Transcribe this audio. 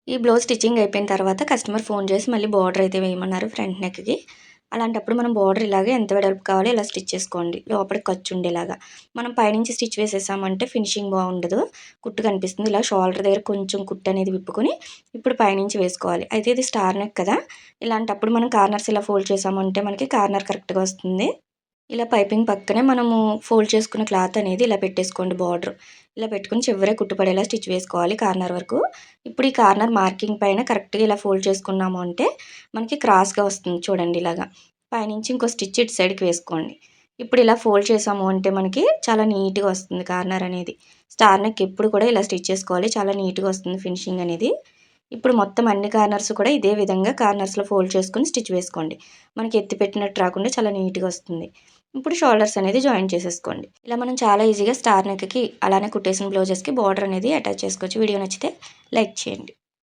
ఈ blouse stitching అయిపోయిన తర్వాత కస్టమర్ ఫోన్ చేసి మళ్ళీ బార్డర్ అయితే వేయమన్నారు ఫ్రంట్ నెక్కి. అలాంటప్పుడు మనం బార్డర్ ఇలాగే ఎంత వెడల్పు కావాలో ఇలా స్టిచ్ చేసుకోండి. లోపలికి ఖర్చు ఉండేలాగా. మనం పైనుంచి స్టిచ్ వేసేసామంటే ఫినిషింగ్ బాగుండదు. కుట్టు కనిపిస్తుంది. ఇలా షోల్డర్ దగ్గర కొంచెం కుట్టు అనేది విప్పుకొని ఇప్పుడు పైనుంచి వేసుకోవాలి. అయితే ఇది స్టార్ నెక్ కదా! ఇలాంటప్పుడు మనం కార్నర్స్ ఇలా ఫోల్డ్ చేసామంటే మనకి కార్నర్ కరెక్ట్‌గా వస్తుంది. ఇలా పైపింగ్ పక్కనే మనము ఫోల్డ్ చేసుకున్న క్లాత్ అనేది ఇలా పెట్టేసుకోండి బార్డర్. ఇలా పెట్టుకొని చివరే కుట్టుపడేలా స్టిచ్ వేసుకోవాలి కార్నర్ వరకు. ఇప్పుడు ఈ కార్నర్ మార్కింగ్ పైన కరెక్ట్‌గా ఇలా ఫోల్డ్ చేసుకున్నాము అంటే మనకి క్రాస్‌గా వస్తుంది చూడండి ఇలాగా. పైనుంచి ఇంకో స్టిచ్ ఇటు సైడ్‌కి వేసుకోండి. ఇప్పుడు ఇలా ఫోల్డ్ చేసాము అంటే మనకి చాలా నీట్‌గా వస్తుంది కార్నర్ అనేది. స్టార్ నెక్ ఎప్పుడు కూడా ఇలా స్టిచ్ చేసుకోవాలి. చాలా నీట్‌గా వస్తుంది ఫినిషింగ్ అనేది. ఇప్పుడు మొత్తం అన్ని కార్నర్స్ కూడా ఇదే విధంగా కార్నర్స్‌లో ఫోల్డ్ చేసుకొని స్టిచ్ వేసుకోండి. మనకి ఎత్తి పెట్టినట్టు రాకుండా చాలా నీట్‌గా వస్తుంది. ఇప్పుడు షోల్డర్స్ అనేది జాయిన్ చేసేసుకోండి. ఇలా మనం చాలా ఈజీగా స్టార్ నెక్‌కి అలానే కుట్టేసిన బ్లౌజెస్‌కి బార్డర్ అనేది అటాచ్ చేసుకోవచ్చు. వీడియో నచ్చితే లైక్ చేయండి.